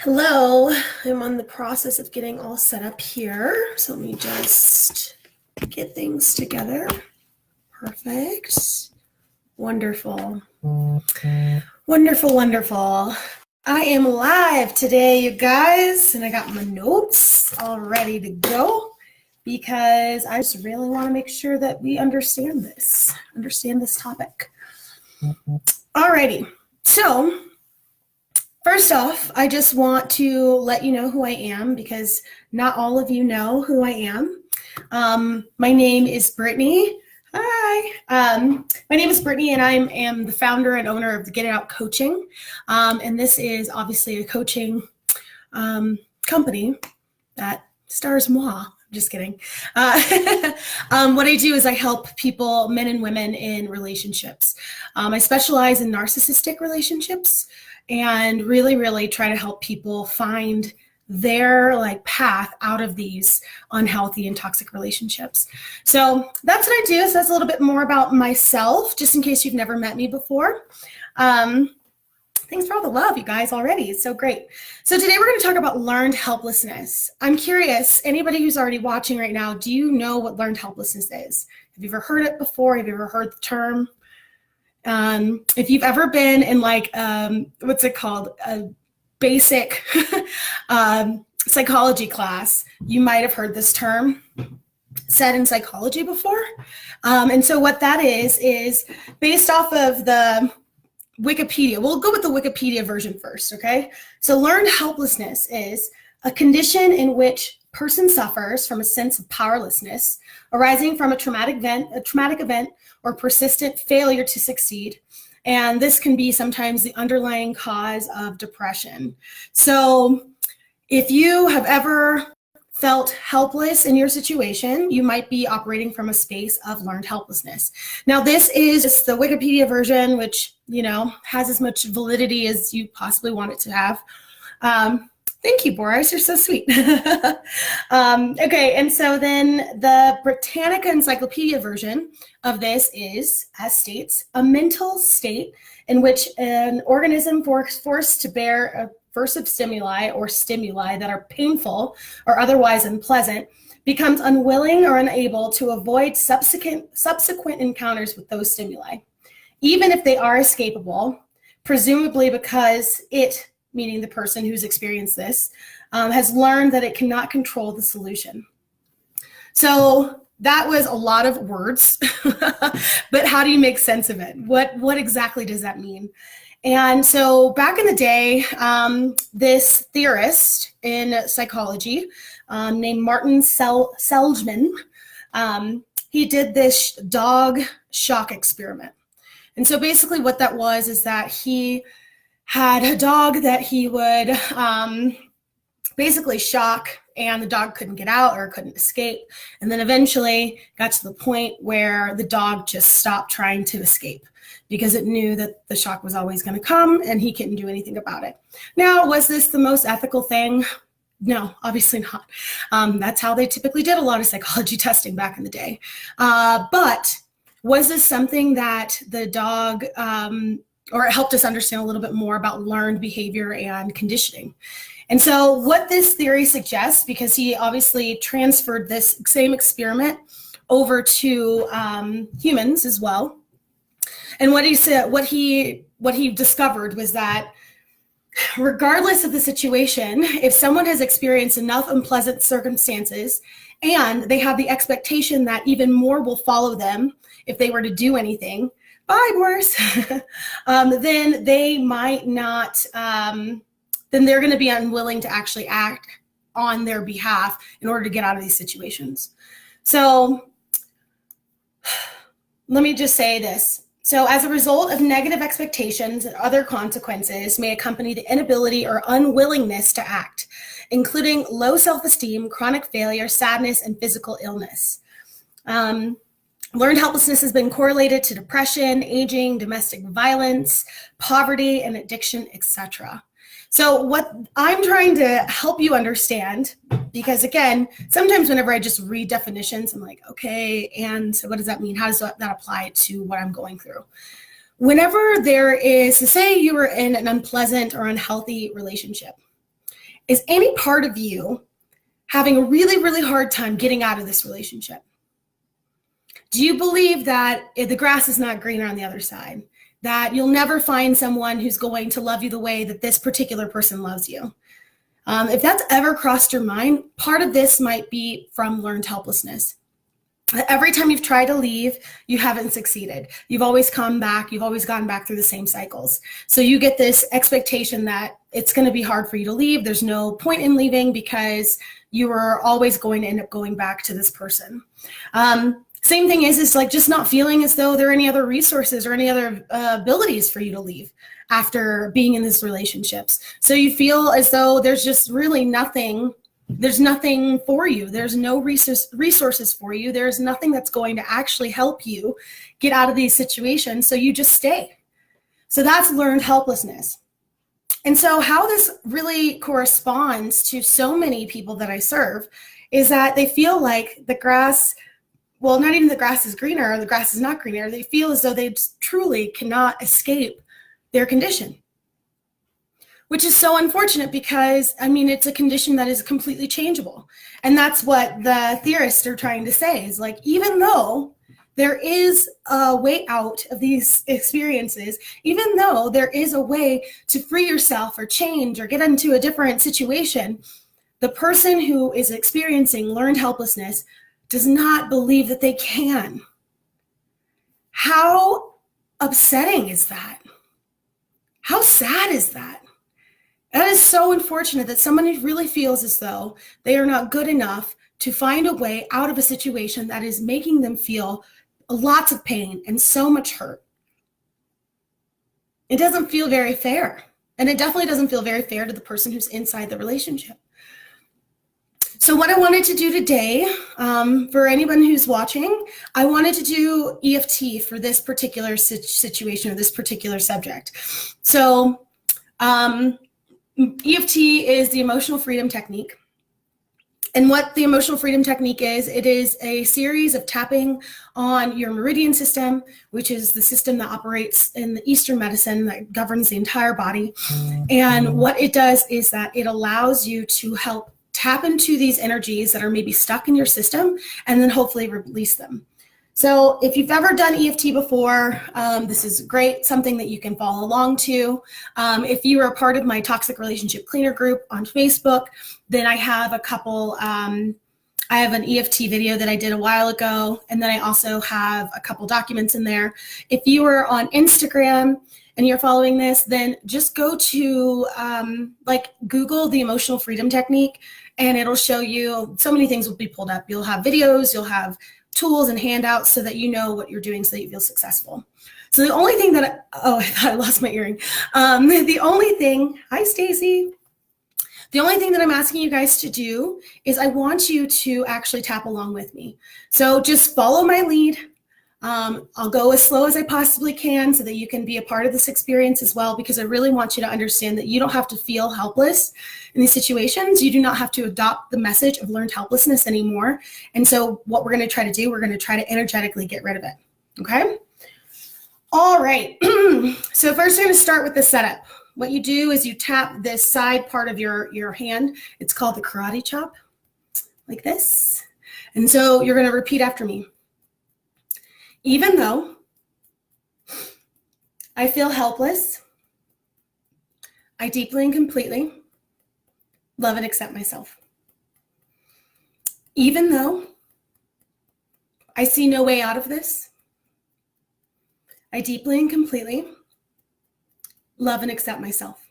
Hello, I'm on the process of getting all set up here. So let me just get things together. Perfect. Wonderful. Wonderful, wonderful. I am live today, you guys, and I got my notes all ready to go because I just really want to make sure that we understand this topic. Alrighty, so first off, I just want to let you know who I am because not all of you know who I am. My name is Brittany. Hi. My name is Brittany and I am the founder and owner of the Get It Out Coaching. And this is obviously a coaching company that stars moi. Just kidding. What I do is I help people, men and women, in relationships. I specialize in narcissistic relationships and really try to help people find their path out of these unhealthy and toxic relationships. So that's what I do. So that's a little bit more about myself, just in case you've never met me before. Thanks for all the love, you guys, already. It's so great. So today we're going to talk about learned helplessness. I'm curious, anybody who's already watching right now, do you know what learned helplessness is? Have you ever heard it before? Have you ever heard the term? If you've ever been in what's it called? A basic psychology class, you might have heard this term said in psychology before. And so what that is based off of the Wikipedia. We'll go with the Wikipedia version first, okay? So learned helplessness is a condition in which person suffers from a sense of powerlessness arising from a traumatic event or persistent failure to succeed. And this can be sometimes the underlying cause of depression. So if you have ever felt helpless in your situation, you might be operating from a space of learned helplessness. Now, this is just the Wikipedia version, which, has as much validity as you possibly want it to have. Thank you, Boris. You're so sweet. Okay, and so then the Britannica Encyclopedia version of this is, as states, a mental state in which an organism forced to bear a aversive stimuli or stimuli that are painful or otherwise unpleasant becomes unwilling or unable to avoid subsequent encounters with those stimuli, even if they are escapable, presumably because it, meaning the person who's experienced this, has learned that it cannot control the solution. So that was a lot of words, but how do you make sense of it? What exactly does that mean? And so back in the day, this theorist in psychology named Martin Seligman, he did this dog shock experiment. And so basically what that was is that he had a dog that he would basically shock, and the dog couldn't get out or couldn't escape. And then eventually got to the point where the dog just stopped trying to escape because it knew that the shock was always going to come and he couldn't do anything about it. Now, was this the most ethical thing? No, obviously not. That's how they typically did a lot of psychology testing back in the day. But was this something that the dog, or it helped us understand a little bit more about learned behavior and conditioning? And so what this theory suggests, because he obviously transferred this same experiment over to humans as well, and what he discovered was that regardless of the situation, if someone has experienced enough unpleasant circumstances and they have the expectation that even more will follow them if they were to do anything, bye, Boris, then they might not, then they're going to be unwilling to actually act on their behalf in order to get out of these situations. So let me just say this. So as a result of negative expectations and other consequences may accompany the inability or unwillingness to act, including low self-esteem, chronic failure, sadness, and physical illness. Learned helplessness has been correlated to depression, aging, domestic violence, poverty, and addiction, etc. So what I'm trying to help you understand, because again, sometimes whenever I just read definitions, I'm like, okay, and so what does that mean? How does that apply to what I'm going through? Whenever there is, say you were in an unpleasant or unhealthy relationship, is any part of you having a really, really hard time getting out of this relationship? Do you believe that the grass is not greener on the other side? That you'll never find someone who's going to love you the way that this particular person loves you? If that's ever crossed your mind, part of this might be from learned helplessness. Every time you've tried to leave, you haven't succeeded. You've always come back. You've always gone back through the same cycles. So you get this expectation that it's going to be hard for you to leave. There's no point in leaving because you are always going to end up going back to this person. Same thing is like just not feeling as though there are any other resources or any other abilities for you to leave after being in these relationships. So you feel as though there's just really nothing. There's nothing for you. There's no resources for you. There's nothing that's going to actually help you get out of these situations. So you just stay. So that's learned helplessness. And so how this really corresponds to so many people that I serve is that they feel like the grass, well, not even the grass is greener, or the grass is not greener. They feel as though they truly cannot escape their condition, which is so unfortunate because, I mean, it's a condition that is completely changeable. And that's what the theorists are trying to say is like, even though there is a way out of these experiences, even though there is a way to free yourself or change or get into a different situation, the person who is experiencing learned helplessness does not believe that they can. How upsetting is that? How sad is that? That is so unfortunate that somebody really feels as though they are not good enough to find a way out of a situation that is making them feel lots of pain and so much hurt. It doesn't feel very fair. And it definitely doesn't feel very fair to the person who's inside the relationship. So what I wanted to do today, for anyone who's watching, I wanted to do EFT for this particular situation or this particular subject. So EFT is the emotional freedom technique. And what the emotional freedom technique is, it is a series of tapping on your meridian system, which is the system that operates in the Eastern medicine that governs the entire body. And what it does is that it allows you to help tap into these energies that are maybe stuck in your system and then hopefully release them. So if you've ever done EFT before, this is great, something that you can follow along to. If you are a part of my Toxic Relationship Cleaner group on Facebook, then I have a couple, I have an EFT video that I did a while ago, and then I also have a couple documents in there. If you are on Instagram and you're following this, then just go to Google the emotional freedom technique, and it'll show you, so many things will be pulled up. You'll have videos, you'll have tools and handouts so that you know what you're doing so that you feel successful. So the only thing that, I thought I lost my earring. The only thing, hi Stacy. The only thing that I'm asking you guys to do is I want you to actually tap along with me. So just follow my lead. I'll go as slow as I possibly can so that you can be a part of this experience as well, because I really want you to understand that you don't have to feel helpless in these situations. You do not have to adopt the message of learned helplessness anymore. And so what we're going to try to do, we're going to try to energetically get rid of it. Okay? All right. So first we're going to start with the setup. What you do is you tap this side part of your hand. It's called the karate chop, like this. And so you're going to repeat after me. Even though I feel helpless, I deeply and completely love and accept myself. Even though I see no way out of this, I deeply and completely love and accept myself.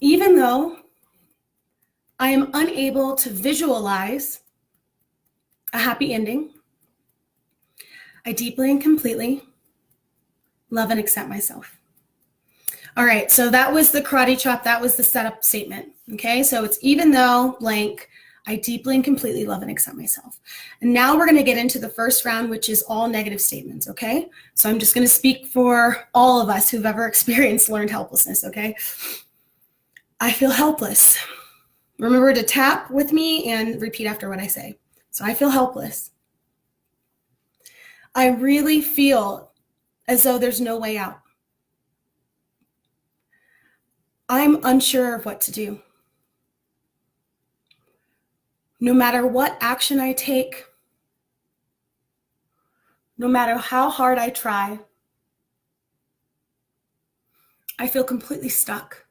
Even though I am unable to visualize a happy ending, I deeply and completely love and accept myself. All right, so that was the karate chop. That was the setup statement. Okay, so it's even though blank, I deeply and completely love and accept myself. And now we're going to get into the first round, which is all negative statements. Okay, so I'm just going to speak for all of us who've ever experienced learned helplessness. Okay, I feel helpless. Remember to tap with me and repeat after what I say. So I feel helpless. I really feel as though there's no way out. I'm unsure of what to do. No matter what action I take, no matter how hard I try, I feel completely stuck.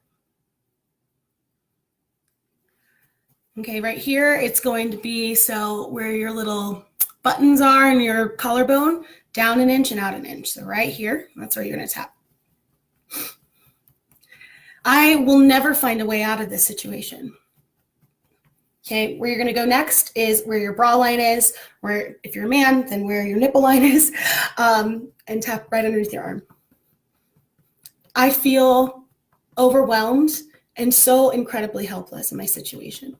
Okay, right here, it's going to be so where your little buttons are in your collarbone, down an inch and out an inch. So right here, that's where you're going to tap. I will never find a way out of this situation. Okay, where you're going to go next is where your bra line is, where if you're a man, then where your nipple line is, and tap right underneath your arm. I feel overwhelmed and so incredibly helpless in my situation.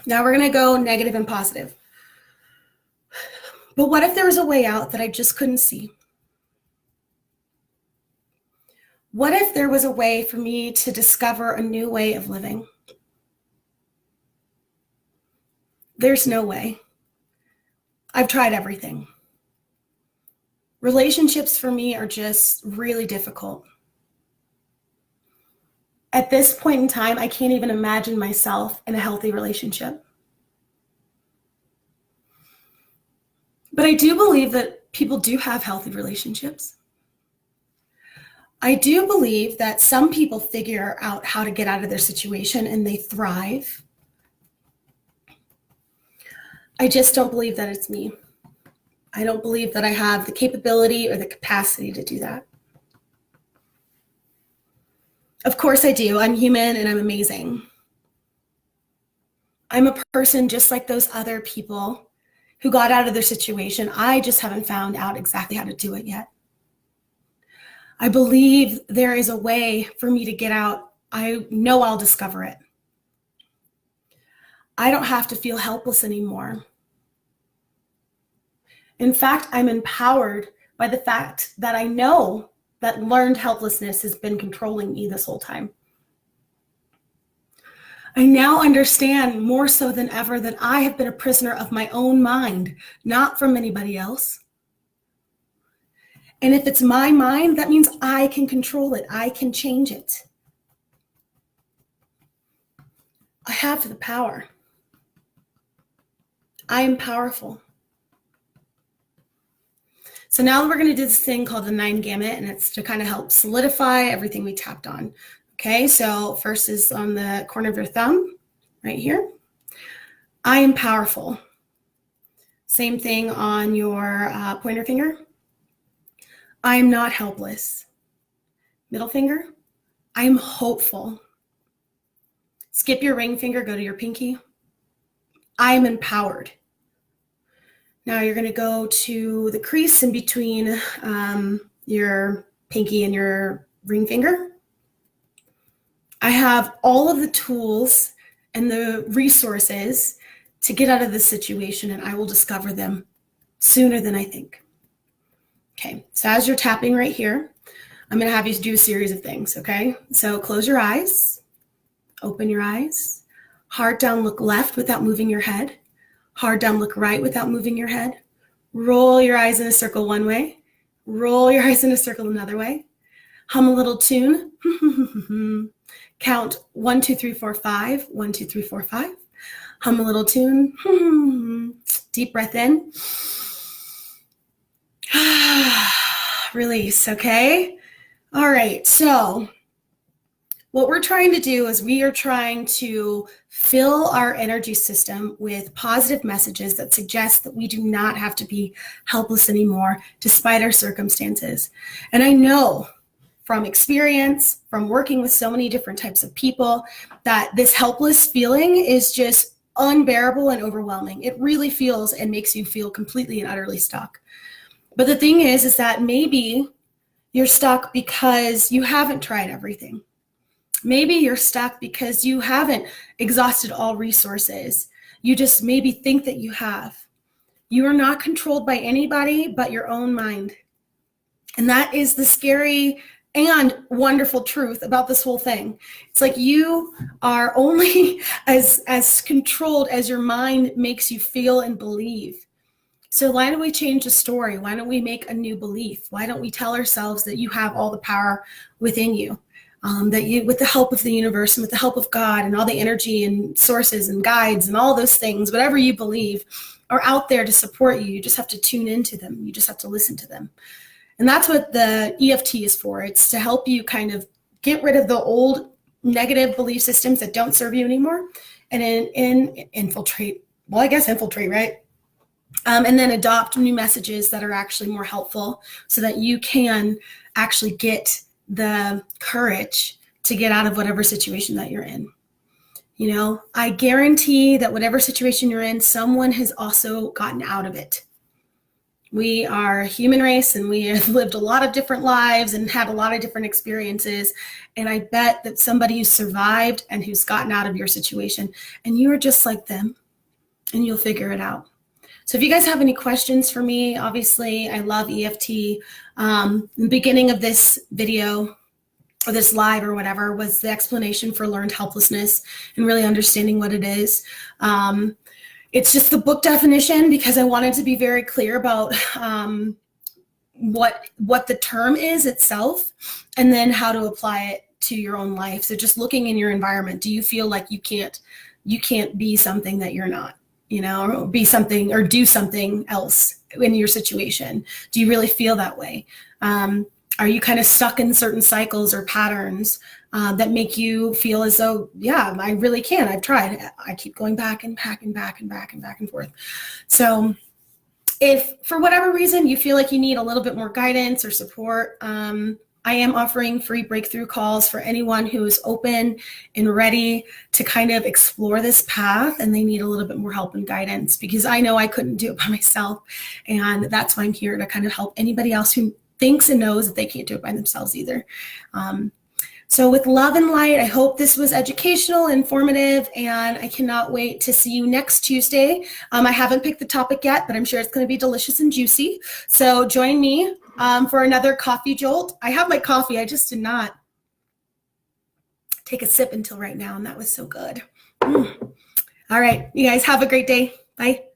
Now we're going to go negative and positive. But what if there was a way out that I just couldn't see? What if there was a way for me to discover a new way of living? There's no way. I've tried everything. Relationships for me are just really difficult. At this point in time, I can't even imagine myself in a healthy relationship. But I do believe that people do have healthy relationships. I do believe that some people figure out how to get out of their situation and they thrive. I just don't believe that it's me. I don't believe that I have the capability or the capacity to do that. Of course I do. I'm human and I'm amazing. I'm a person just like those other people who got out of their situation. I just haven't found out exactly how to do it yet. I believe there is a way for me to get out. I know I'll discover it. I don't have to feel helpless anymore. In fact, I'm empowered by the fact that I know that learned helplessness has been controlling me this whole time. I now understand more so than ever that I have been a prisoner of my own mind, not from anybody else. And if it's my mind, that means I can control it. I can change it. I have the power. I am powerful. So now we're going to do this thing called the 9 Gamut, and it's to kind of help solidify everything we tapped on. Okay, so first is on the corner of your thumb, right here. I am powerful. Same thing on your pointer finger. I am not helpless. Middle finger. I am hopeful. Skip your ring finger, go to your pinky. I am empowered. Now you're going to go to the crease in between your pinky and your ring finger. I have all of the tools and the resources to get out of this situation, and I will discover them sooner than I think. Okay, so as you're tapping right here, I'm going to have you do a series of things, okay? So close your eyes, open your eyes, hard down, look left without moving your head. Hard down, look right without moving your head. Roll your eyes in a circle one way. Roll your eyes in a circle another way. Hum a little tune. Count 1, 2, 3, 4, 5. 1, 2, 3, 4, 5. Hum a little tune. Deep breath in. Release, okay? All right, so what we're trying to do is we are trying to fill our energy system with positive messages that suggest that we do not have to be helpless anymore despite our circumstances. And I know from experience, from working with so many different types of people, that this helpless feeling is just unbearable and overwhelming. It really feels and makes you feel completely and utterly stuck. But the thing is that maybe you're stuck because you haven't tried everything. Maybe you're stuck because you haven't exhausted all resources. You just maybe think that you have. You are not controlled by anybody but your own mind. And that is the scary and wonderful truth about this whole thing. It's like you are only as controlled as your mind makes you feel and believe. So why don't we change the story? Why don't we make a new belief? Why don't we tell ourselves that you have all the power within you? that you, with the help of the universe and with the help of God and all the energy and sources and guides and all those things, whatever you believe, are out there to support you. You just have to tune into them. You just have to listen to them. And that's what the EFT is for. It's to help you kind of get rid of the old negative belief systems that don't serve you anymore and infiltrate, right? And then adopt new messages that are actually more helpful so that you can actually get the courage to get out of whatever situation that you're in. You know, I guarantee that whatever situation you're in, someone has also gotten out of it. We are a human race and we have lived a lot of different lives and had a lot of different experiences. And I bet that somebody who's survived and who's gotten out of your situation, and you are just like them, and you'll figure it out. So if you guys have any questions for me, obviously I love EFT. The beginning of this video or this live or whatever was the explanation for learned helplessness and really understanding what it is. It's just the book definition because I wanted to be very clear about what the term is itself and then how to apply it to your own life. So just looking in your environment, do you feel like you can't be something that you're not? You know, or be something or do something else in your situation? Do you really feel that way? Are you kind of stuck in certain cycles or patterns that make you feel as though, yeah, I really can. I've tried. I keep going back and back and back and back and back and forth. So if for whatever reason you feel like you need a little bit more guidance or support, I am offering free breakthrough calls for anyone who is open and ready to kind of explore this path and they need a little bit more help and guidance, because I know I couldn't do it by myself. And that's why I'm here, to kind of help anybody else who thinks and knows that they can't do it by themselves either. So with love and light, I hope this was educational, informative, and I cannot wait to see you next Tuesday. I haven't picked the topic yet, but I'm sure it's going to be delicious and juicy. So join me for another coffee jolt. I have my coffee. I just did not take a sip until right now, and that was so good. All right, you guys have a great day. Bye.